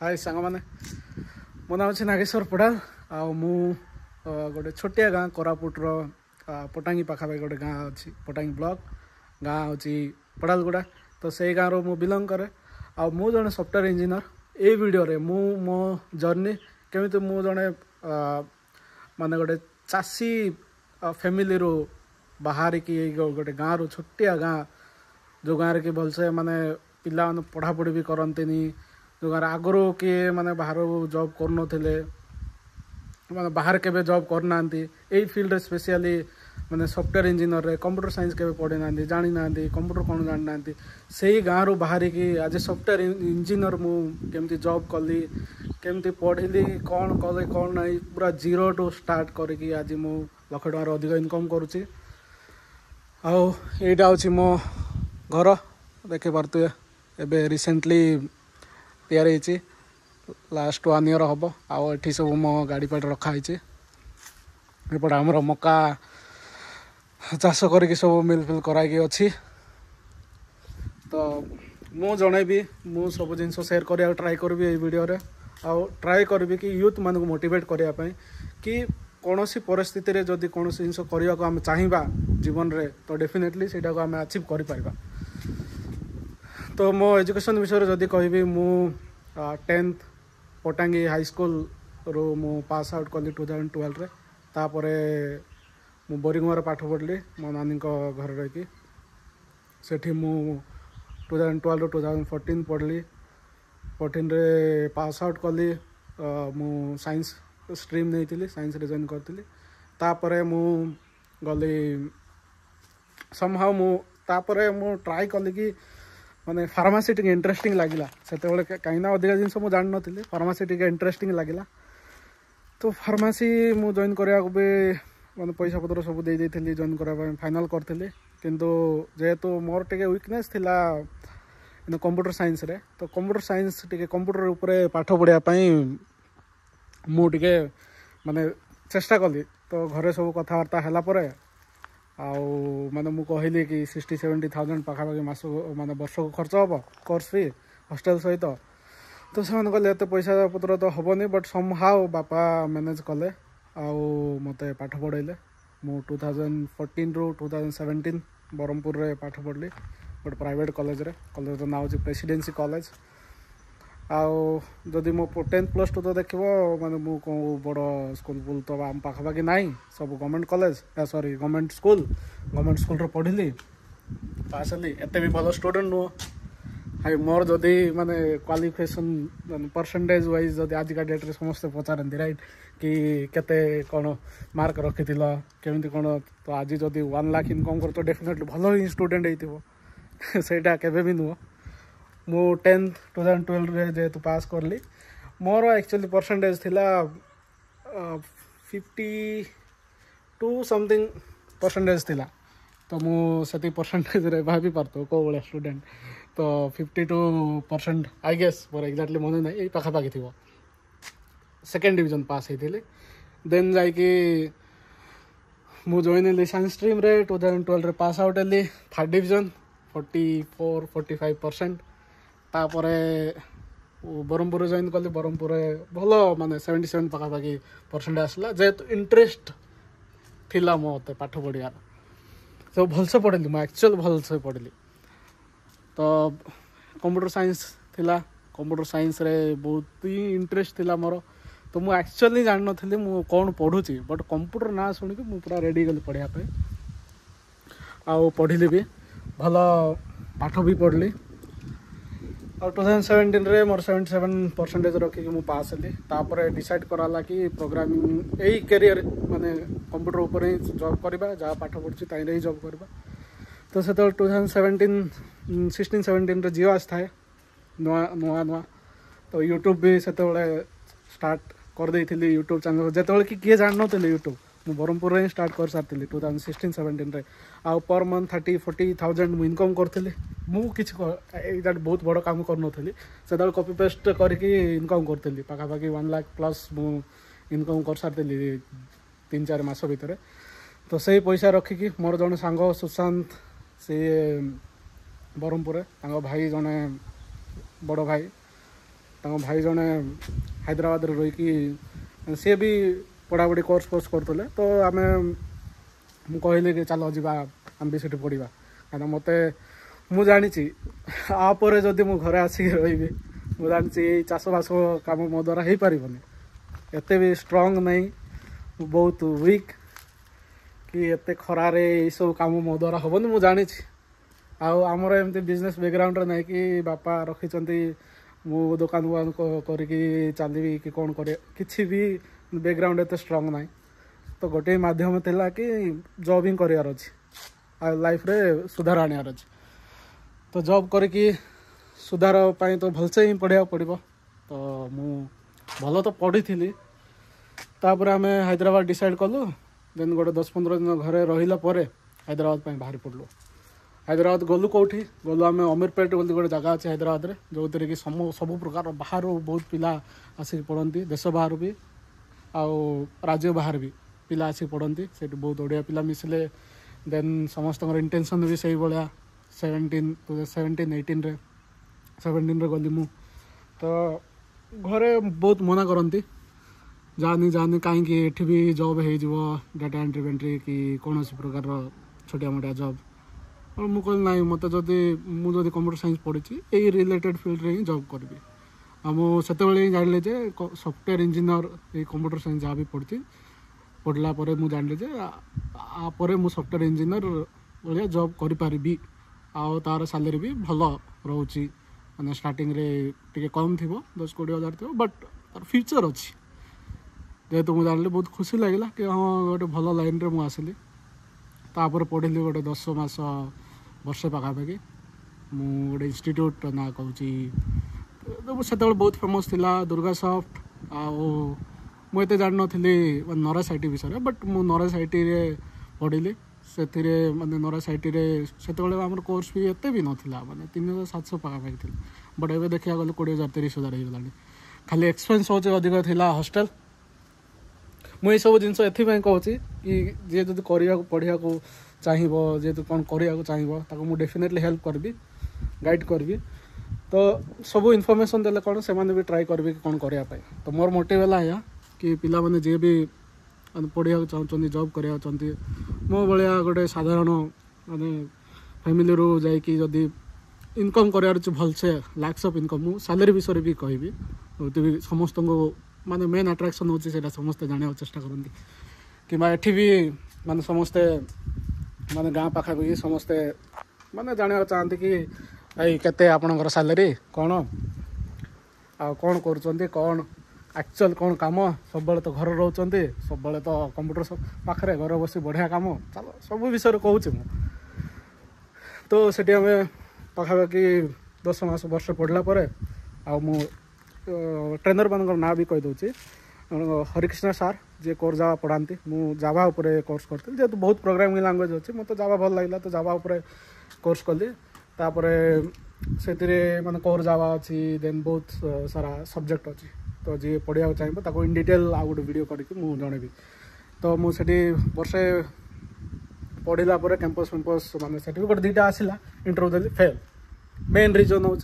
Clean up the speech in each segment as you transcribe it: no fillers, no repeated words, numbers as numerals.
हाय सांग मैंने मो नाम नागेश्वर पढ़ा गोटे छोटिया गाँ कोरापुटर पटांगी पाखापाखि गोटे गाँ अच्छी पटांगी ब्लॉक गाँ हूँ पड़ालगुड़ा तो से गाँव रो बिलंग करे मु जड़े सॉफ्टवेयर इंजीनियर ये वीडियो रे मो जर्नी केमी मु जड़े माने गोटे चाषी फैमिली रू बाहर की गोटे गाँव रू छोटिया गाँ जो गाँव कि भलसे माने पिला माने पढ़ापढ़ी भी करंतिनी जो गाँव आगु किए माने बाहर जॉब करनथिले माने बाहर केबे जॉब करना यही फील्ड स्पेशली माने सॉफ्टवेयर इंजीनियर रे कंप्यूटर साइंस केबे पढ़ी ना जानी ना कंप्यूटर कौन जानी ना से गाँव बाहर की आज सॉफ्टवेयर इंजीनियर मु केमती जॉब कली केमती पढ़ी कौन कले कौन ना पूरा जीरो टू स्टार्ट करके आज मु लाख टकर अधिक इनकम करुच्ची आईटा हूँ मो घर देखे पारे एबे रिसेंटली तैयार होती लास्ट 1 ईयर हम आठी सब मो गाड़ी पाट रखाई एपटे आमर मका चाष कर सब मिल फिल कराई अच्छी तो मु जनइबी मु सब जिन शेयर करा ट्राए करी ये वीडियो रे ट्राए करी कि यूथ मान को मोटिवेट करने कि कौन सी परिस्थिति रे जदि कौन जिन करने को आम चाहिए जीवन रे तो डेफिनेटली से आम अचीव कर तो मो एजुकेशन विषय रे जदि कहबी मु 10th पटांगी हाई स्कूल रो मु पास आउट कली 2012 रे तापरे मु बोरिंगवर पाठ पढ़ली मो नानी घर रही सेठी मु 2012 रो 2014 पढ़ली 14 रे पास आउट कली मु साइंस स्ट्रीम नहीं साइंस रे जॉइन करती तापरे मु गली समहाउ मु तापरे मु ट्राई कली कि माने फार्मासी टिके इंटरेस्टिंग लगिला से कहीं अधिका जिन मुझे जान नी फार्मासी टिके इंटरेस्टिंग लगिला तो फार्मासी मु जॉइन करा भी माने पैसा पत्र सब दे देथिली जॉइन करा फाइनल करथिली किंतु जेहेतु मोर टिके वीकनेस थिला कंप्यूटर साइंस रे तो कंप्यूटर साइंस टिके कंप्यूटर ऊपर पाठ पढ़िया पई मु टिके माने चेष्टा कली तो घरे सब कथबार्ता हैला परे माने मु कहली कि 60-70,000 पाखापाखि मास माने वर्ष को खर्च हम कोर्स फी हॉस्टल सहित तो से कहले एत पैसा पत्र तो हेनी बट समहाउ बापा मैनेज कले मते पाठ पढ़ेले मु 2014 रू 2017 ब्रह्मपुर रे पाठ पढ़ली गोटे प्राइवेट कॉलेज ना हूँ प्रेसिडेंसी कॉलेज जदि मो 10th+2 तो देखो माने मु को बड़ स्कूल तो आम पाखापाखि नाई सब government college sorry government school रो पढ़ली पास हली एते भी भल स्टूडेंट नुह हाई मोर जदि माने क्वालिफिकेशन परसेंटेज वाइज जदि आजिका डेट रे समस्ते पचारती राइट कि केते कौन मार्क रखिथिल केमिति कौन तो आज जदि 1 लाख इनकम कर तो डेफिनेटली भल ही स्टूडेंट होइथिबो सेटा केबे भी नुह मु 10th 2012 रे जेतु पास करली मोर एक्चुअली परसेंटेज थिला 52 समथिंग परसेंटेज थिला तो मु सेती परसेंटेज रे भाभी पारतो को बळे स्टूडेंट तो 52% आई गेस मोर एक्जाक्टली मन ना ए पाखापाखि थिबो सेकेंड डिवीजन पास हेतिली देन जाई कि मु जॉइन हेली साइंस स्ट्रीम रे 2012 रे पास आउट हेली थर्ड डिवीजन 44-45% तापरे ब्रह्मपुर जॉइन कली ब्रह्मपुर भल माने 77 पाखापाखि परसेंट आसला जेहेतु इंटरेस्ट थिला मते पाठ पढ़ियार तो भलसे पढ़ली मु एक्चुअल भलसे पढ़ली तो कंप्यूटर साइंस थिला कंप्यूटर साइंस रे बहुत ही इंटरेस्ट थिला मोर तो मु एक्चुअली जान नथली मु कौन पढ़ुची बट कंप्यूटर ना सुन के मु पूरा रेडी गली पढ़िया पे पढ़ली भी भल पाठ भी पढ़ली 2017 रे मोर 77% रखिकी मु पास हेली तापर डिसाइड कराला कि प्रोग्रामिंग यही कैरियर माने कंप्यूटर ऊपर ही जॉब करबा जहाँ पाठ पढ़ी ताई ही जॉब करबा तो से 2016-17 रे जियो आस थाए नुआ तो यूट्यूब भी से स्टार्ट कर देइथिली यूट्यूब चैनल जेतबेले कि किए जान नथिले यूट्यूब मु ब्रह्मपुर रे स्टार्ट कर सारथिली 2016-17 रे पर मंथ 30-40,000 मु इनकम करथिली मु किछ एटा बहुत बड़ काम कर नथिली सेदा कॉपी पेस्ट करके इनकम करथिली पाखापाखि 1 लाख प्लस मु इनकम कर सारथिली 3-4 मास भीतर तो सही पैसा रखिकी मोर जने सांग सुशांत से ब्रह्मपुर भाई जने बड़ भाई भाई जड़े हैदराबाद रही सी भी पढ़ापढ़ी कोर्स करते तो आम कहली कि चलो जा आम भी सीठी पढ़ा कहीं मत मु जानी आपर जदि मु घरे आसिक रही मु जानी चाषबास कम मो द्वारा हो पारनि एत भी स्ट्रंग नहीं बहुत वीक कि एत खरारे सब कम मो द्वारा हेनी मु जानी आमर एमती बिजनेस बैकग्राउंड ना कि बापा रखी मु दुकान दुकान करके चलि कि कौन कर कि भी बैकग्राउंड एत स्ट्रंग ना तो गोटे मध्यम थिला कि जॉब ही करार अच्छी लाइफ रे सुधार आनार अच्छे तो जॉब करके सुधार पाई तो भलसे ही पढ़ा पड़ो तो मु भल तो पढ़ी थी तापर आम हैदराबाद डिसाइड कलु देन गोटे 10-15 दिन घरे रहिला परे हैदराबाद पे बाहरी पड़लु हैदराबाद गलु कौटी गलु आम अमीरपेट बोली गोटे जगह अच्छे हैदराबाद में जो थी कि सब प्रकार बाहर बहुत पिला आसिक पढ़ती देश बाहर भी आउ राज्य बाहर भी पिला आसिक पढ़ती से बहुत ओडिया पिला मिसले देन समस्त इंटेंशन भी सही भाया 17-18 रे 17 रे गली मु तो घरे बहुत मना करती जानी जानी कहीं एठी भी जॉब हो डाटा एंट्री वेंट्री कि कौन प्रकार छोटिया मोटिया जॉब और मुझे कहली ना मत जदि मुझे कंप्यूटर साइंस पढ़ी यही रिलेटेड फील्ड रे ही जॉब करी मुझे ही जान जे सॉफ्टवेयर इंजीनियर ये कंप्यूटर साइंस जहाँ भी पढ़ला मुझे जान जे आपर मु सॉफ्टवेयर इंजीनियर भाया जॉब करी आउ तार सैलरी भी भल रोचे मैंने स्टार्टिंग रे टिके कम थी 10-20 हज़ार थी बट तार फ्यूचर अच्छी जेहेतु मुझे जान बहुत खुशी लगे कि हाँ गोटे भल लाइन रे मुझे तापर पढ़ी गोटे 10 मास वर्षे पखापाखि गोटे इंस्टीट्यूट ना कहूँ से बहुत फेमस थिला दुर्गा सॉफ्ट मुझे जान नी नरेश आईटी विषय बट मु नरेश आईटी रे पढ़ी से माने नरेश आईटी रे से आम कोर्स भी एत भी नाला माने 3700 पखापाखि थी बट एवं देखा गले 20,000-30,000 हो गला खाली एक्सपेंस हो अधिक था हॉस्टल मुझे सब जिन एपाई कहूँ कि जी जो पढ़ा चाहिए जेहेतु कौन करा चाहिए मुझे डेफिनेटली हेल्प करी गाइड करी तो सब इनफॉरमेशन देले कौन से भी ट्राई करेंगे कि कौन करने तो मोर मोटिव है कि पिला माने जे भी पढ़ा चाहते जॉब करा चाहते मो भाया गोटे साधारण माने फैमिली रू जाकि जदि इनकम करार भलसे लैक्स ऑफ इनकम मु सैलरी विषय भी कहि समस्त माने मेन अट्राक्शन होची सेटा समस्ते जाने चेष्टा करती कि एठी भी माने समस्ते माने गाँ पाखापाखि समस्ते माने जाना चाहती कि भाई केते आपणकर सैलरी कौन आ कौन कर कौन एक्चुअल कौन काम सब तो घर रोचंती सब तो कंप्यूटर पाखे घर बस बढ़िया काम चलो सब विषय कहूँ तो सेठी आम पाखापाखि 10 मास वर्ष पढ़ला आ मु ट्रेनर मान ना भी कहीदे हरिकृष्ण सार जी कोर जावा पढ़ाती मु जावा उपरे कोर्स करती जेहेतु बहुत प्रोग्रामिंग लैंग्वेज अच्छी मत जावा भल लगे तो जावा उपरे कोर्स कली तापर से माने कोर जावा अच्छी देन बहुत सारा सब्जेक्ट अच्छी तो जी पढ़ा चाहिए इन डिटेल आ गोटे वीडियो करके मुझे जनइबी तो मुझे वर्षे पढ़ला कैंपस फैंपस माने सर्टिफिकेट 2टा आसला इंटरव्यू देली फेल मेन रिजन हूँ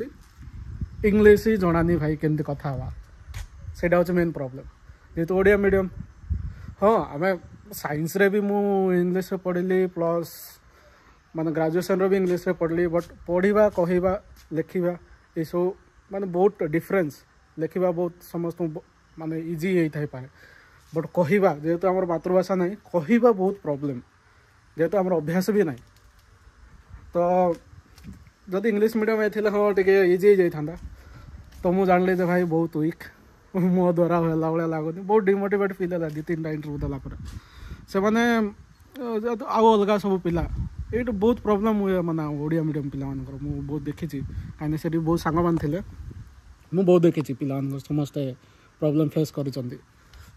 इंग्लीश ही जनानी भाई केमती कथा हवा सेटा हूँ मेन प्रॉब्लम जेहेतु ओडिया मीडियम हाँ आम साइंस रे भी मु इंग्लीश पढ़ी प्लस माने ग्रेजुएशन भी इंग्लीश पढ़ली बट पढ़ा कहवा लेखा ये सब माने बहुत डिफरेंस लेखा बहुत समस्त माने इजी होता पाए बट कहवा जेहेतु आम मातृभाषा ना कहवा बहुत प्रॉब्लम जेहेतु आम अभ्यास भी ना तो जब इंग्लीश मीडियम थे हाँ टे इजी जाता तो मुझे जानली भाई बहुत वीक मो द्वारा है भाया लगुनि बहुत डिमोटिवेट फिल है 2-3टा इंटरव्यू देलापर से मैंने आउ अलग सब पिला ये बहुत प्रोब्लेम हुए माना ओडिया मीडियम पिला मुझे बहुत देखी कहीं से बहुत सांग थे मुझे बहुत देखी पिला समस्ते प्रोब्लेम फेस कर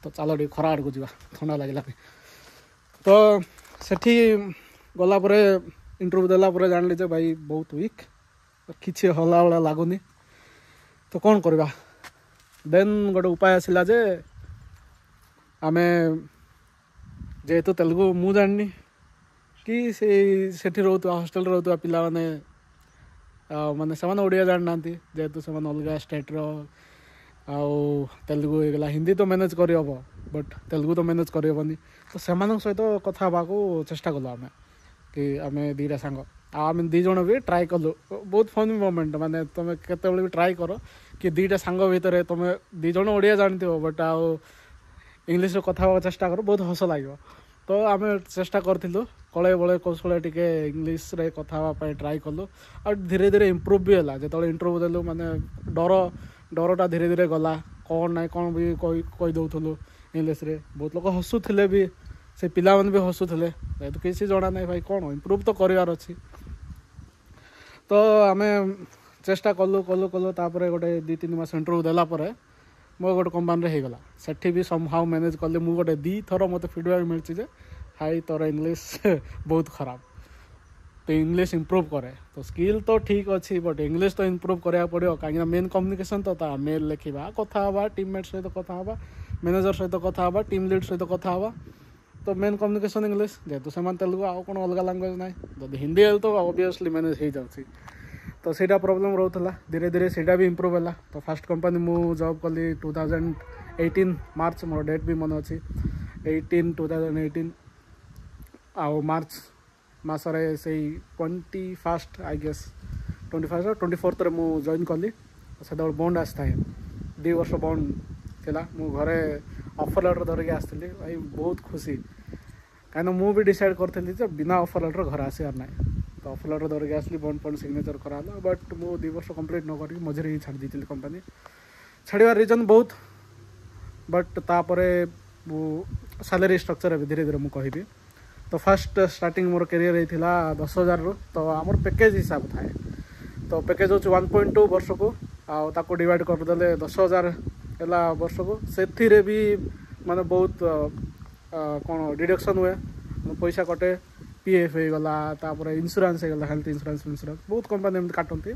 तो चलो टे खरा आड़क जा ठंडा लगे तो सेठी गलापर इंटरव्यू देलापर जानली भाई बहुत वीक किसी हला भाया लगुनि तो कौन करवा देन गोटे उपाय आसला जे आमे जेहेतु तेलुगु मु जानी कि सेठी रोतुवा हॉस्टल रोतुवा पिला माने माने से ओडिया जान ना जेहेतु से अलग स्टेट आउ तेलुगु होगा हिंदी तो मैनेज करहब बट तेलुगु तो मैनेज करहबनी तो से सहित कथा को चेष्टा कलु आम कि आम दीटा सांग आम दीज भी ट्राए कलु बहुत फनी मोमेंट माने तुम केत भी ट्राए कर कि दीटा सांग भितर तुम दीज ओडिया जानते बट आउ इंग्लीश कथा चेष्टा कर बहुत हस लगे तो आम चेष्टा करूँ कले बड़े कौशल टे इंग्लीश रे कथा ट्राए कलु आ धीरे धीरे इम्प्रूव भी है जो इंटरव्यू देलु माने डरटा धीरे धीरे गला कौन ना कौन भी कहीदे इंग्लीश रे बहुत लोग हसुले भी से पिला भी हसुले तो किसी जना ना भाई कौन इम्प्रूव तो करार अच्छी तो आम चेष्टा कलु कलु कलु तापर गोटे 2-3 मास इंटरव्यू देलापर मो गोटे कंपानी हो गला सेठी भी समहाउ मैनेज कले मु गोटे 2 थर मत फीडबैक मिलती जे हाई तोर इंग्लीश बहुत खराब तो इंग्लीश इम्प्रूव करे तो स्किल तो ठीक अच्छी बट इंग्लीश तो इम्प्रूव कराया पड़ो कहीं मेन कम्युनिकेशन तो मेल लिखा कथा टीममेट सहित कथा मैनेजर सहित कथा टीम लीड सहित कथा तो मेन कम्युनिकेशन इंग्लीश जेहेतु से तेलुगु आउ कौन अलग लैंग्वेज ना जब हिंदी है तो ऑब्वियसली मैनेज हो जाती तो सीटा प्रॉब्लम रोला धीरे धीरे सीटा भी इम्प्रूव है तो फर्स्ट कंपनी मु जॉब कली 2018 मार्च मोर डेट भी मन अच्छी 2018 आउ मार्च मसरे से 21 आई गेस 21 24 रे मु जॉइन कली से बॉन्ड आसता है 2 वर्ष बॉन्ड थिला मु घरे ऑफर लेटर धरिक आसती भाई बहुत खुशी कहीं मु भी डिसाइड करी बिना ऑफर लेटर घर आसार ना तो ऑफर लेटर धरिक आसली बॉन्ड फंड सिग्नेचर कराला बट मु 2 वर्ष कंप्लीट न करी मझे ही छाड़ दी कंपनी छाड़वार रीजन बहुत बट तापरे सैलरी स्ट्रक्चर धीरे धीरे मुझे कहि तो फर्स्ट स्टार्टिंग मोर कैरियर होता 10,000 रु तो आमर पैकेज हिसाब थाए तो पैकेज हूँ 1.2 वर्ष को आको डिवाइड करदे 10,000 है वर्ष को से भी माने बहुत कौन डिडक्शन हुए पैसा कटे पीएफ हो गला तापर इंश्योरेंस हो गला हेल्थ इंश्योरेंस बहुत कंपनी एमती काटती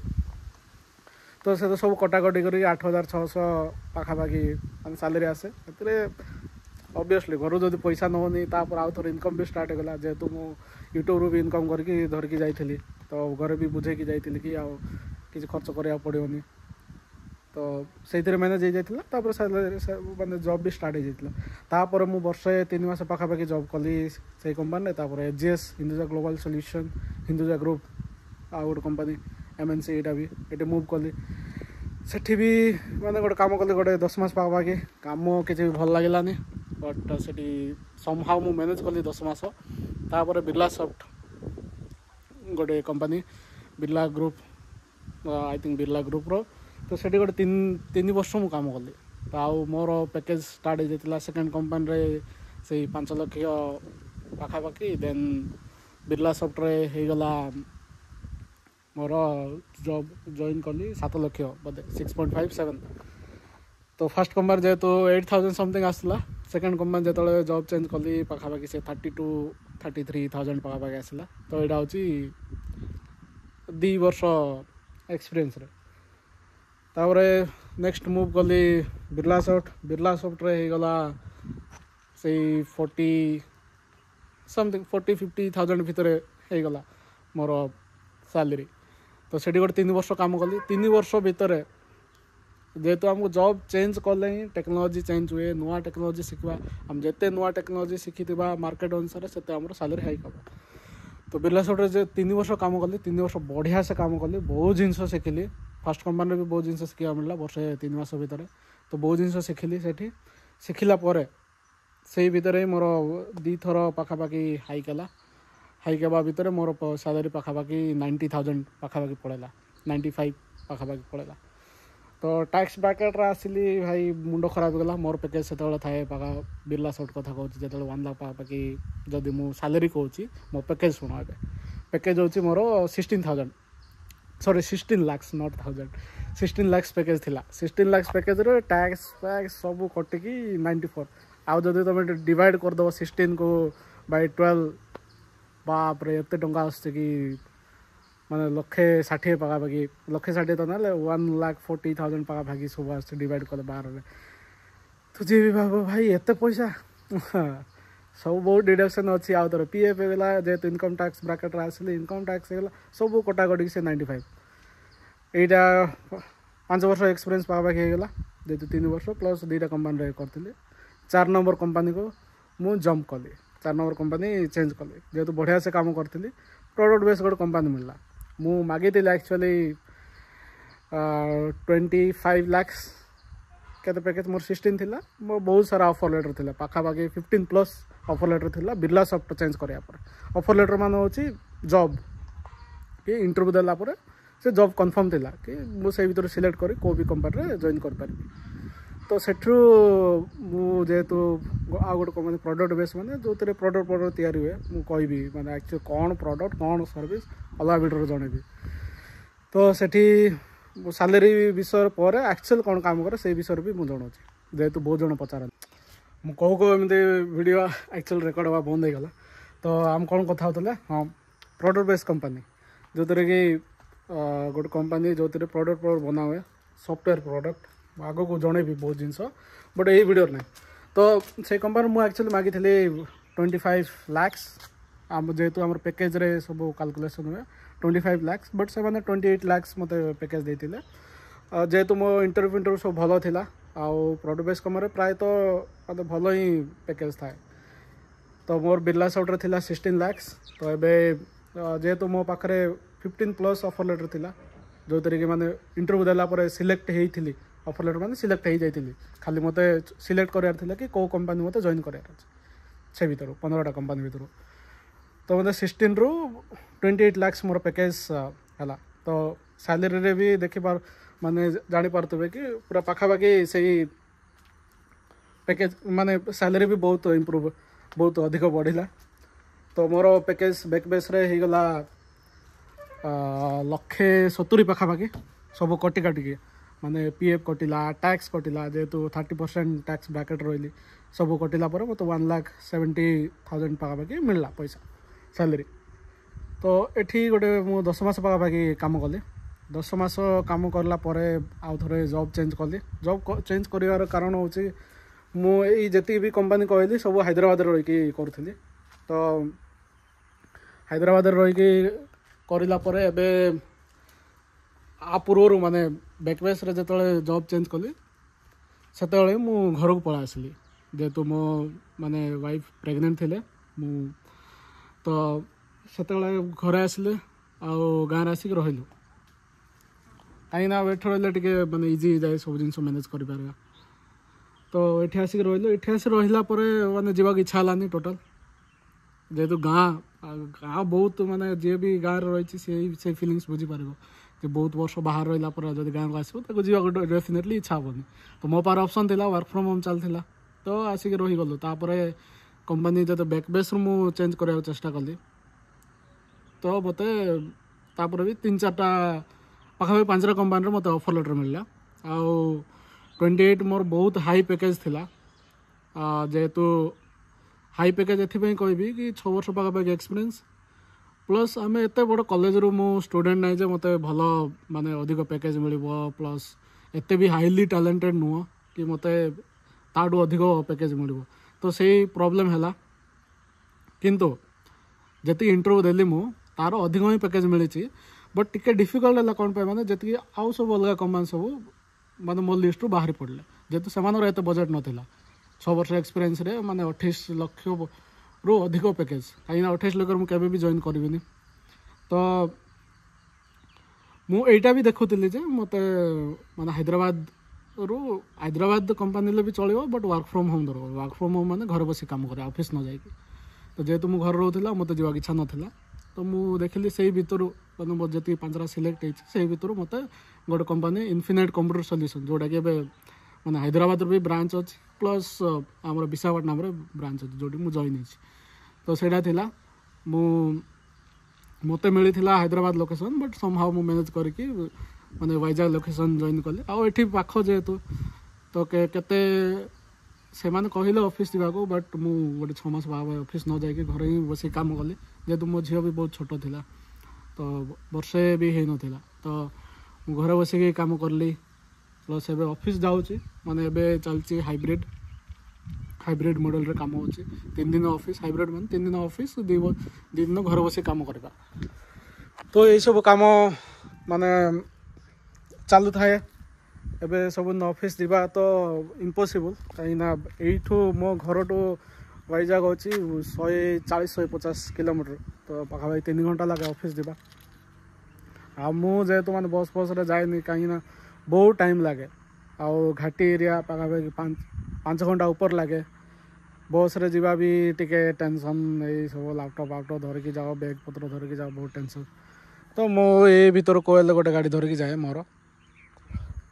तो से सब कटाकटी कर 8,600 पाखापाखि मान सैलरी आसे ऑब्वियसली घर जब पैसा नौनी तापर आउ थोड़ा इनकम भी स्टार्ट होगा जेहेतु मु यूट्यूब भी इनकम करके धरिकी जाइली तो घर भी बुझेकी जाइली कि आउ किसी खर्च करा पड़ोनी तो से मैनेज हो जाता सैलरी माने जॉब भी स्टार्ट हो जाता तापर मु वर्षे 3 मास पाखापाखि जॉब कली से कंपनी तापर AGS Hinduja global solution Hinduja group आउ गोटे कंपनी एमएनसी यहाँ भी ये मुव कली सेठी भी माने गोटे काम कली गोटे 10 मास पाखापाखि काम किसी भी भल लगलानी बट से समहाउ मु मैनेज कली 10 मास तापर बिरला सॉफ्ट गोटे company Birla group I think Birla group रो तो से गोटे 3 वर्ष मु काम कली तो आउ मोर पैकेज स्टार्ट हो जाता सेकेंड कंपनी रे से 5 लाख पाखापाखि देन बिरला सॉफ्ट रे हो गला मोर जॉब जॉइन कली 7 लाख बोधे 6.57 तो फर्स्ट कंपनी जेहेतु 8,000 समथिंग आसला सेकेंड कंपनी जो जॉब चेंज कली पाखापाखि से 32-33,000 पाखापाखि आसला तो यहाँ हूँ 2 वर्ष एक्सपीरियंस रे तापर नेक्स्ट मूव कली बिरला सॉफ्ट रे हो गला से 40-50,000 भितर हो गला मोर सैलरी तो से गोटे 3 वर्ष काम कली 3 वर्ष भितर जेहेतु आमको जॉब चेंज कले ही टेक्नोलोजी चेंज हुए नुआ टेक्नोलोजी शिखा आम जिते नुआ टेक्नोलोजी शिखी मार्केट अनुसार से सैलरी हाइक हम तो बिरला सॉफ्ट 3 वर्ष काम कली 3 वर्ष बढ़िया से काम कली बहुत जिन शिखिली फर्स्ट कंपनी भी बहुत जिन शिखा मिलला वर्षे 3 मास भितर तो बहुत जिन शिखिली से शिखिला से भितर मोर 2 थर पाखापाखि हाइक है हाइक हवा भितर मोर सैलरी पाखापाखि 90,000 पाखापाखि पड़ेगा 95 पाखापाखि पड़ेगा तो टैक्स ब्रैकेट आसिली भाई मुंड खराब गला मोर पैकेज से थाए पाखा बिरला सॉफ्ट कथा कहूँ जो 1 लाख पाखापाखि जदि मु सैलरी कहूँ मो पैकेज शुण ए पैकेज हूँ मोर 16 लाख नॉट 1000 16 लाख पैकेज थिला 16 लाख पैकेज रे टैक्स पैक्स सब कटिकी 94 आउ जदि तुम डिवाइड करदेव 16 को बाय 12 बाप रे एत टंका आसছে कि माने 160 पाखापाखि 160 तो ना 1,40,000 पाखापाखि सब आसছে डिवाइड कर बाहर रे तुझे भी भाव भाई एत पैसा सब बहुत डिडक्शन अच्छी आउ तर पीएफ होगा जेहेतु इनकम टैक्स ब्रैकेट आसिले इनकम टैक्स होगा सब कटाकटी से 95 यहाँ 5 वर्ष एक्सपीरियंस पाखापाखि होगा जेहेतु 3 वर्ष प्लस 2टा कंपनी करी 4 नंबर कंपनी को मु जंप कली 4 नंबर कंपनी चेंज कली जेहेतु बढ़िया से काम करी प्रोडक्ट बेस गोटे कंपनी मिलला मु मागी एक्चुअली 25 लाख केते पैकेज मोर 16 थिला मो बहुत सारा ऑफर लेटर थिला पाखापाखि 15 प्लस ऑफर लेटर थिला बिरला सॉफ्ट चेंज करिया पर ऑफर लेटर मान होची जॉब कि इंटरव्यू देला पर से जॉब कंफर्म थिला कि मु से भीतर सिलेक्ट करी को भी कंपनी रे जॉइन कर पारि तो सेठू मु जेहेतु आ गोटे कंपनी प्रोडक्ट बेस माने जो तेरे प्रोडक्ट तैयारी हुए मु कहबी माने एक्चुअली कौन प्रोडक्ट कौन सर्विस अलग वीडियो जणेबी तो सेठी सैलरी विषय पर एक्चुअल कौन काम करे से विषय भी मुझे जनाऊँ जेहेतु बहुत जन पचार मुझे कौ एमती वीडियो एक्चुअल रेकर्ड हवा बंद हो गला तो आम कौन कथा होता हाँ प्रोडक्ट बेस कंपनी जो कि गोटे कंपनी जो प्रोडक्ट बना हुए सॉफ्टवेयर प्रोडक्ट आग को जन भी बहुत जिनस बट यही वीडियो ना तो से कंपनी मुझे एक्चुअली मागी 25 लाख्स आम जेहेतु आम पैकेज रे सब कैलकुलेशन हुए 25 लाख्स बट से 28 लाख्स मत पैकेज देते जेहेतु मो इंटरव्यू सब भल था आउ प्रोडक्ट बेस कम प्राय तो मतलब भल ही पैकेज थाए तो मोर बिरला सॉफ्ट रे 16 लाख्स तो ये जेहेतु मो पाखे 15 प्लस ऑफर लेटर था जो कि मैंने इंटरव्यू देला सिलेक्ट होती ऑफर लेटर मैंने सिलेक्ट हो जाती खाली मत सिलेक्ट करार कि कौ कंपनी मत जॉइन करार से भर 15टा कंपनी भर तो मतलब 16 रु 28 लाख्स मोर पैकेज है तो सैलरी रे भी देखी पार माने जानी पारे कि पूरा पाखापाखि से पैकेज माने सैलरी भी बहुत इम्प्रूव बहुत अधिक बढ़िला तो मोर पैकेज बैक बेस रे ही गला 170 पाखापाखि सब कटी काटिकी माने पीएफ कटिला टैक्स कटिला जेहेतु 30% टैक्स ब्रैकेट रही सब कटिला पर मत 1,70,000 पाखापाखि मिलला पैसा सैलरी तो एठी गोटे मु 10 मास पाखापाखि काम कली 10 मास काम करला परे आउ थरे जॉब चेंज कली जॉब चेंज करिवार कारण होची मु एई जति भी कंपनी कहली सब हैदराबाद रे रही करूथली तो हैदराबाद रे रही करला परे एबे आ पूर्व माने बैकबेस रे जतले जॉब चेंज कली सेतले मु घर को पळा आसली जेहेतु मो माने वाइफ प्रेग्नेंट थिले मु तो सेतले घर आसले आ गाँव आसिक रहिलु कहीं एठ रही टे माने इजी जाए सब जिन मैनेज कर तो ये आसिक रही ये आस रहा माने जीवा इच्छा है टोटाल जेहेतु गाँ बहुत माने जी भी गाँव रही से फिलिंग्स बुझीपार कि बहुत वर्ष बाहर रहा जब गाँव को आसो जीवा डेफिनेटली इच्छा हेनी तो मो पार ऑप्शन था वर्क फ्रॉम होम चलता तो आसिक रहीगलु कंपनी जो बैकबेस मु चेंज करने चेष्टा कली तो मत भी 3-4टा पाखापाखि 5टा कंपनी मत ऑफर लेटर मिलला आउ 28 मोर बहुत हाई पैकेज थिला जेहेतु हाई पैकेज एथि कहबी कि 6 वर्ष पाखापाखि एक्सपीरियंस प्लस आम एत बड़ कॉलेज रू मु स्टूडेंट ना जे मत भल माने अधिक पैकेज मिलिबो प्लस एत भी हाईली टैलेंटेड नुह कि मत ताडू अधिक पैकेज मिलिबो तो से प्रॉब्लम है किंतु जी इंटरव्यू देली मु तार अधिक ही पैकेज मिली बट टिके डिफिकल्ट है कौन पे माने जी आउ सब अलग कंपनी सब माने मो लिस्ट बाहरी पड़े जेहेतु से एत बजेट नाला 6 वर्ष एक्सपीरियंस रे माने 28 लाख रु अधिक पैकेज कहीं 28 लाख मुझे भी जॉइन करी तो मुझा भी देखुली मत माने हैदराबाद कंपनी भी चलो बट वर्क फ्रॉम होम दर वर्क फ्रॉम होम माने घर बस काम करे ऑफिस न जाए तो जेहेतु मु घर रोला मत जावाक इच्छा नाला तो मु देखिली से भर मैंने मोर जी 5टा सिलेक्ट होती भर मत गोटे कंपनी इनफिनिट कंप्यूटर सॉल्यूशन जोटा कि मैंने हैदराबाद भी ब्रांच अच्छी प्लस आम विशाखापट्टनम ब्रांच अच्छी जो मुझे जॉइन तो सेटा थिला मत मिली हैदराबाद लोकेशन बट समहाउ मु मैनेज करके माने वाइजाग लोकेशन जॉइन कली आठी पाख जेहेतु तो केते से माने कहले ऑफिस जावाक बट मु गोटे 6 मास ऑफिस न जाके घर ही बस काम कली जेहेतु मो झील भी बहुत छोट थिला तो वर्षे भी हो नाला तो घर बस काम करली प्लस एबे ऑफिस जाऊँगी माने एबे चलती हाइब्रिड मॉडल रे काम होची 3 दिन ऑफिस हाइब्रिड माने 3 दिन ऑफिस 2 दिन घर बस काम करबा तो यही सब काम माने चालू थाए एबे सब ऑफिस जीवा तो इम्पॉसिबल कहीं एठू मो घर टू वाइजाग अच्छी 140-150 किलोमीटर तो पाखापाखि 3 घंटा लगे ऑफिस जीवा आ जेहेतु मैंने बस बस जाए कहीं बहुत टाइम लगे आउ घाटी एरिया पाखापाखि 5 घंटा ऊपर लगे बस रे जीवा भी टिके टेंशन यही सब लैपटॉप धरिकी जाओ बैग पत्र धरिकी जाओ बहुत टेंशन तो मो ए भीतर कोयल गोटे गाड़ी धरिकी जाए मोर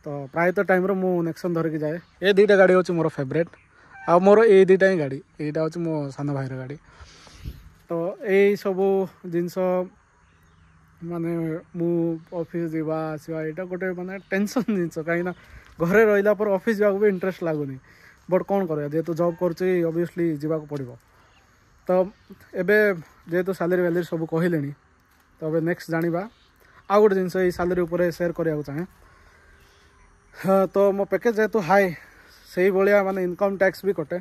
तो प्रायतः टाइम मु नेक्सन धरिकी जाए ए दुईटा गाड़ी हूँ मोर फेवरेट आ मोर ए दुईटा ही गाड़ी यहाँ हूँ मो सान भाईर गाड़ी तो यही सब जिनस माने मु ऑफिस जीवा आसवा यहाँ गोटे माने टेंशन जिनस कहीं घरे रहा पर ऑफिस जावाक भी इंटरेस्ट लगुनि बट कौन कर जेहेतु जॉब कर ऑब्वियसली जावाक पड़ो तो एबे जेहेतु सैलरी वैलरी सब कहले तो अब नेक्स्ट जाना आउ गोटे जिनस सैलरी उपर सेयार करने चाहे हाँ तो मो पैकेज जेहेतु हाई से भाया माने इनकम टैक्स भी कटे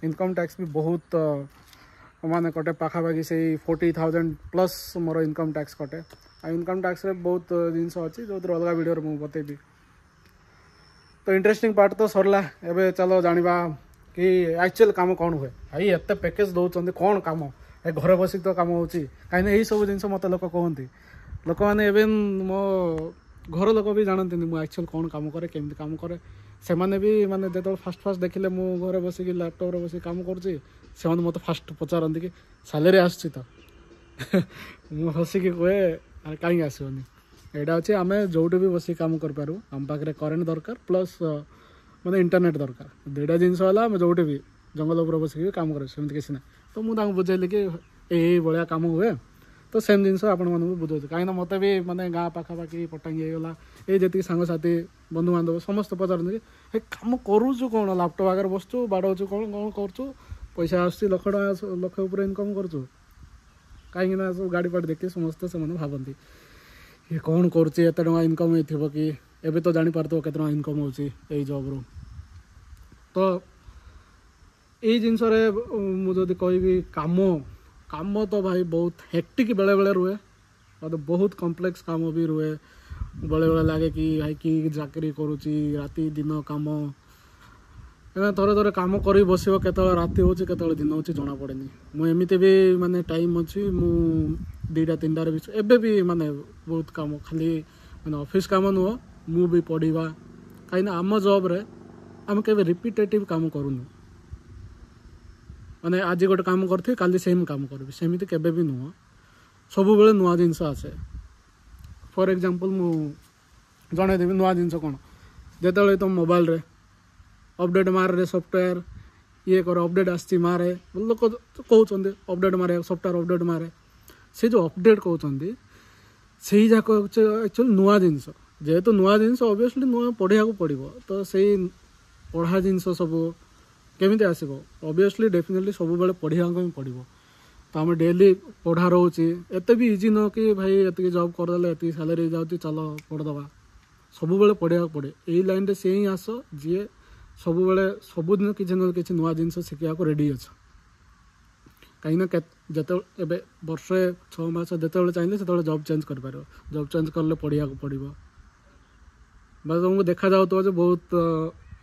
इनकम टैक्स भी बहुत माने कटे पाखापाखि से 40,000 प्लस मोर इनकम टैक्स कटे आ इनकम टैक्स रे बहुत जिनस अच्छी जो अलग वीडियो मुझे बतेबी तो इंटरेस्टिंग पार्ट तो सरला एबे चलो जानिबा कि एक्चुअल काम कौन हुए भाई एत पैकेज दौरान कौन काम ए घर बसिक तो काम होची कहीं यही सब जिनस मत लोक कहते लोक मैंने इवेन मो घर लोक भी जानते मुझे एक्चुअल कौन काम करे केमती काम करे से माने भी माने जो फास्ट देखिले मु घर बसिक लैपटॉप रे बसिक काम करची से मत फास्ट पचारती कि सैलरी आसची तो मु हसिकी कहे अरे कहीं आसोनी यहाँ अच्छे आम जो भी बस कम करूँ आम पाखे करेन्ट दरकार प्लस माने इंटरनेट दरकार दुईटा जिनस है जो भी जंगल उपर बस कम करे सेमती किसी ना तो मुझे बुझेली कि यही भाया कम हुए तो सेम जिनस आपण मानक बुझे कहीं मत भी माने गाँ पाखापाखि पटांगी होगा ये जी सांगसाथी बंधु बांधव समस्त पचारते कि कम करूँ कौन लैपटॉप आगे बसचु बाड़ाऊँ कौन कौन करूँ पैसा आसूँ लक्ष उपर इनकम करूँ कहीं सब गाड़ी पाड़ी देखी समस्ते से भावती ये कौन करुच्ची एत इनकम हो कि एबे तो जानी पारतो केते इनकम होची ए जॉब रो तो ये जिनस मुझे कहबी काम तो भाई बहुत हेक्टिक बेले बेले रुए मतलब बहुत कॉम्प्लेक्स काम भी रुए बेले बेले लगे कि भाई कि चाकरी करुच्ची राति दिन काम थोड़े थोड़े कम कर बस केतल राति हो दिन हो जना पड़े मुझे भी माने टाइम अच्छी मु 2-3 भी एबे भी माने बहुत काम खाली माने ऑफिस काम नुह मु भी पढ़ा कहीं आम जॉब रे आम के रिपीटेटिव काम करूँ माने आज गोटे काम करथि काली सेम काम करबी सेमिति केबे भी नुह सब बेले नुआ जिनस आसे फॉर एग्जांपल मु जणे देबी नुआ जिनस कोन जेतले तो मोबाइल रे अपडेट मार रे सॉफ्टवेयर ये कर अपडेट आसी मारे लोक कहते अपडेट मारे सॉफ्टवेयर अपडेट मारे से जो अपडेट कहते से जाक एक्चुअली नुआ जिनस जेहेतु नुआ जिनस ऑब्वियसली नुआ पढ़िया पड़ो तो से पढ़ा जिनस सब केमिति आसब ऑब्वियसली डेफिनेटली सब बेले पढ़िया ही पड़ो तो आम डेली पढ़ा रोचे एत भी इजी न कि भाई ये जॉब करदे ये सैलरी जाऊँगी चलो पढ़दे सब बेले पढ़िया पड़े यही लाइन से ही आस जी सब बेले सबुदिन किसी न कि नुआ जिनस शिखा रेडी अच्छ कहीं जो एबे वर्षे 6 मास जो चाहिए से जॉब चेंज कर पार जॉब चेंज कले पढ़िया पड़ो बस तुमको देखा जाऊ तो बहुत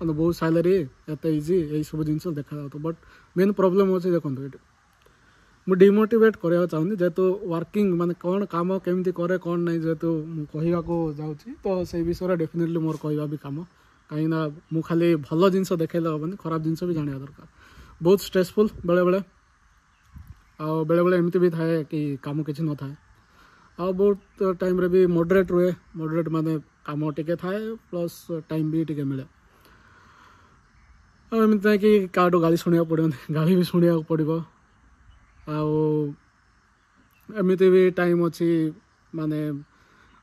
बहुत सैलरी एत इजी यही सब जिन देखा जाऊ बट मेन प्रॉब्लम अच्छे देखो ये मुझे डिमोटिवेट करने चाहूँगी जेहेतु वर्किंग माने कौन काम केमती करे कौन नहीं जेहेतु मुझे जाऊँगी तो से विषय डेफिनेटली मोर कहवा भी कम कहीं मु खाली भल जिनस देखले हेनी खराब जिनस भी जाना दरकार बहुत स्ट्रेसफुल बेले बेले आउ बेले बेले एमती भी थाए कि काम किसी न थाए आ बहुत टाइम रे भी मॉडरेट रुए मॉडरेट माने काम टिके थाए प्लस टाइम भी टिके मिले एमती ना कि काटो गाली शुणा पड़ो गाली भी शुणा पड़ो आमती भी टाइम अच्छी माने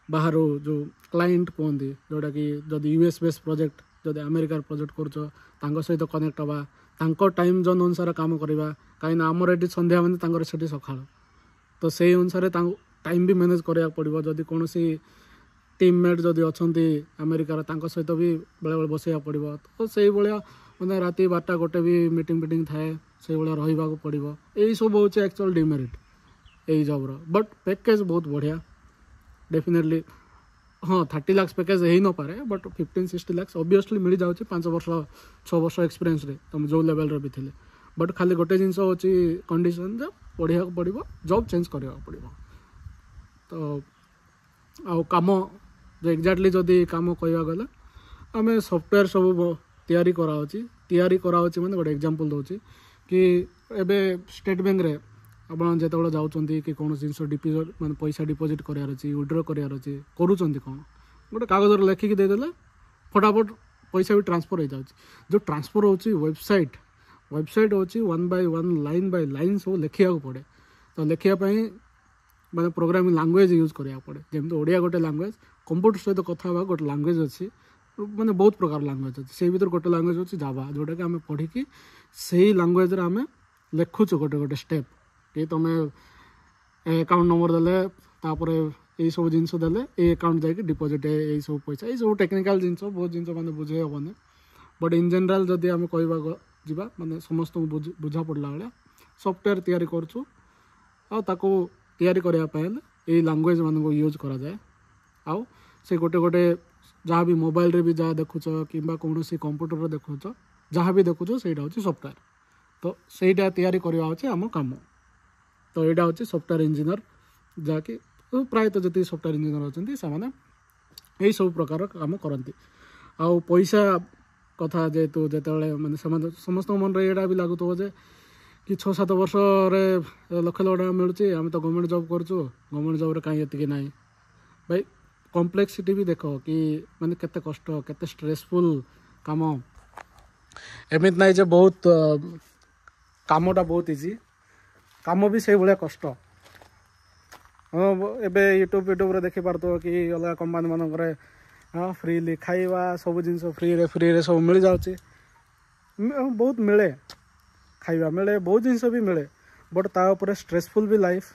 बाहर जो क्लाइंट कहते जोटा कि जब यूएस बेस प्रोजेक्ट जब अमेरिकार प्रोजेक्ट कर सहित कनेक्ट हवा टाइम जोन अनुसार काम करवा कहीं आमर ये संध्या मैंने से सका तो से अनुसार टाइम भी मैनेज करा पड़ो जदि कौन टीममेट जदि अच्छा अमेरिकार सहित भी बेले बेले बसैया पड़ो तो से भाया मैंने राति 12टा गोटे भी मीटिंग थाए से भाया रहा पड़ो यही सब हूँ एक्चुअल डिमेरिट यही जॉब बट पैकेज बहुत बढ़िया डेफिनेटली हाँ 30 लाख पैकेज हो न पारे बट 15-60 लाख ऑब्वियसली मिल जाऊँगी 5 वर्ष 6 वर्ष एक्सपीरियंस रे तुम जो लेवल रे भी थे बट खाली गोटे जिनस होची कंडीशन जे पढ़िया पड़ो जॉब चेंज करा पड़ो तो आउ कम जो एक्जाक्टली जदि कम कहवा गले आम सॉफ्टवेयर सब तैयारी कराऊँच मैंने गोटे एग्जांपल दूसरी कि एबे स्टेट बैंक रे आप जो जाऊँच कि कौन जिन डिपोजिट मैंने पैसा डिपोजिट करार अच्छी विड्रो करार अच्छी करूँ कौन गोटे कागज लिखिकी देदेले फटाफट पैसा भी ट्रांसफर हो जाए जो ट्रांसफर हो वेबसाइट हो 1 by 1 लाइन बाय लाइन सब लिखा पड़े तो लिखापी मैंने प्रोग्रामिंग लैंग्वेज यूज करा पड़े जमी ओडिया गोटे लैंग्वेज कंप्यूटर सहित कथा गोटे लैंग्वेज अच्छी मैंने बहुत प्रकार लैंग्वेज अच्छी से भर गोटे लैंग्वेज अच्छी जावा जोटा कि आम पढ़ी से लैंग्वेज आम लिखुचु गोटे गोटे स्टेप कि तुम्हें अकाउंट नंबर देले यही सब जिनस देले ये अकाउंट जाकि डिपोजिट यही सब पैसा यही सब टेक्निकल जिनस बहुत जिन मैंने बुझे हेनी बट इन जनरल जदि आम कह जा मैंने समस्त बुझा पड़ा भाया सॉफ्टवेयर तैयारी करछु तैयारी करने यही लैंग्वेज मान यूज करा जाए आउ से गोटे गोटे जहाँ भी मोबाइल रे भी जहाँ देखुच कि कौन कंप्यूटर देखुच जहाँ भी देखुच से सॉफ्टवेयर तो सहीटा तैयारी करवा होचे आम काम तो यहाँ हूँ सॉफ्टवेयर इंजीनियर जहाँकि प्रायतः जी सॉफ्टवेयर इंजीनियर अच्छा से यही सब प्रकार काम करती आउ पैसा कथा जेहेतु जो मैंने समस्त मन में यहाँ भी लगुव जे कि 6-7 वर्ष लक्ष लक्ष टाँग मिलूँ आम तो गवर्नमेंट जॉब करूँ गवर्नमेंट जॉब रे कहीं एति ना भाई कॉम्प्लेक्सिटी भी देख कि मैंने केते कष्ट केते स्ट्रेसफुल काम एमती ना जे बहुत कामटा बहुत इजी काम भी से भाया कष्ट हाँ एबे यूट्यूब रे देखी पार्थ कि अलग कंपानी मानक हाँ फ्रीली खाइबा सब जिनस फ्री रे सब मिल जाऊँगी बहुत मिले खाइबा मिले बहुत जिनस भी मिले बट तापर स्ट्रेसफुल भी लाइफ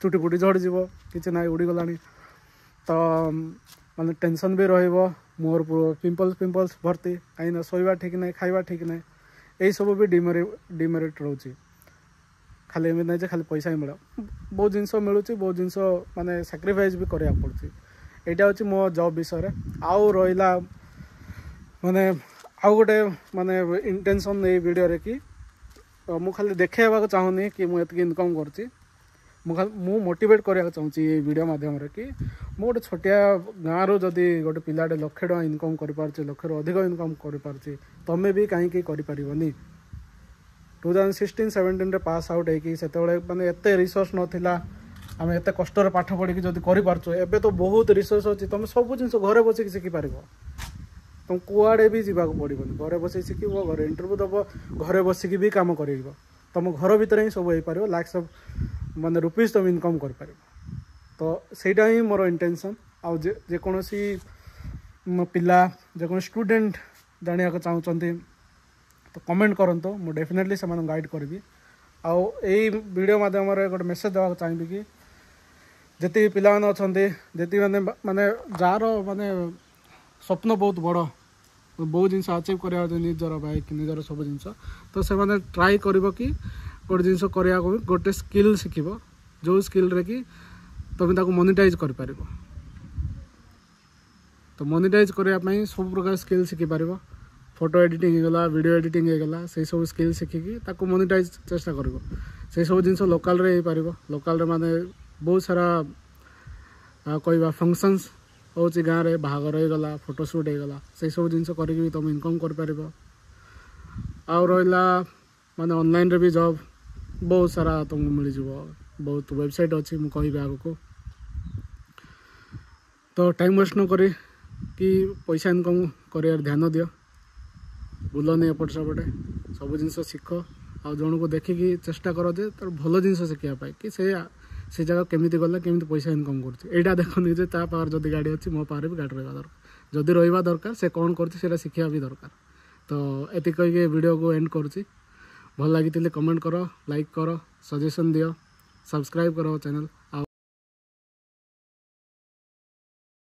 चुटी फुटी झड़जी कि ना उड़ीगला तो माने टेंशन भी रोर पिंपल्स भर्ती कहीं शोवा ठीक ना खाइबा ठीक ना यही सब भी डिमेरिट रोचे खाली एमती ना खाली पैसा ही मिले बहुत जिनस मिलूँ बहुत जिनस माने सैक्रिफाइस भी करा पड़ुची यहाँ हूँ मो जॉब विषय आउ रहा माने आउ गोटे माने इंटेंशन ये वीडियो रे कि मु खाली देखा चाहूनी कि मुझे इनकम करची मु मोटिवेट करने चाहूँगी ये वीडियो माध्यम कि मु गोटे छोटिया गाँव रू जदि गोटे पिलाटे ₹1,00,000 इनकम कर लक्ष अधिक इनकम कर तमें भी कहीं करें 2016-17 पास आउट होते माने एत रिसोर्स नाला आम एत कष्ट पाठ पढ़ी जब कर तो बहुत रिसोर्स अच्छी तुम सब जिन घरे बसिक शिखिपार तुम कुआड़े भी जावाक पड़ोनी घरे बस शिख घर इंटरव्यू दब घरे बसिक भी कम कर तुम घर भितर ही सब हो पार लाक्स ऑफ माने रुपीज तुम इनकम कर तो सहीटा ही मोर इंटेंशन आउ जेकोसी पिला जेको स्टूडेंट जाना चाहते तो कमेंट करंतु मु डेफिनेटली से गाइड करी आउ यही वीडियो माध्यम गोटे मेसेज देवा चाहिए कि जी पिला अच्छा जी मैंने माने जार माने स्वप्न बहुत बड़ बहुत जिन अचीव करा निजर बाइक निजर सब जिन तो से मैंने ट्राई कर कि गोटे जिन करने गोटे स्किल शिख जो स्किल रे कि तुम ताको मोनेटाइज कर पार तो मोनेटाइज करने सब प्रकार स्किल शिखिपार फोटो एडिटिंग होगा वीडियो एडिटिंग होगा से सब स्किल शिखिकी ताको मोनेटाइज चेष्टा कर से सब जिन लोकाल रे हो पार लोकाल रे माने बहुत सारा कहवा फंक्शंस हो गाँव में बाहागर होगा फोटोशूट होगा से सब जिन करके तुम इनकम कर पार आउ रहा माने ऑनलाइन रे भी जॉब बहुत सारा तुमको मिल बहुत वेबसाइट अच्छी मुझे कहि आगको तो टाइम वेस्ट न करी कि पैसा इनकम कर ध्यान दियो बुलनी एपट सेपटे सब जिन शिख आ जन को देखिकी चेष्टा कर जे तर भल जिन शिखापी कि से जगह केमी गला केमी पैसा इनकम करा देखनी जे पावर जदि गाड़ी अच्छी मो पावर भी गाड़ी रहा दरकार जदि रहा दरकार से कौन कर शिखा भी दरकार तो ये कहीकि वीडियो को एंड करुँची भल लगी कमेंट कर लाइक कर सजेशन दियो सब्सक्राइब करो चैनल।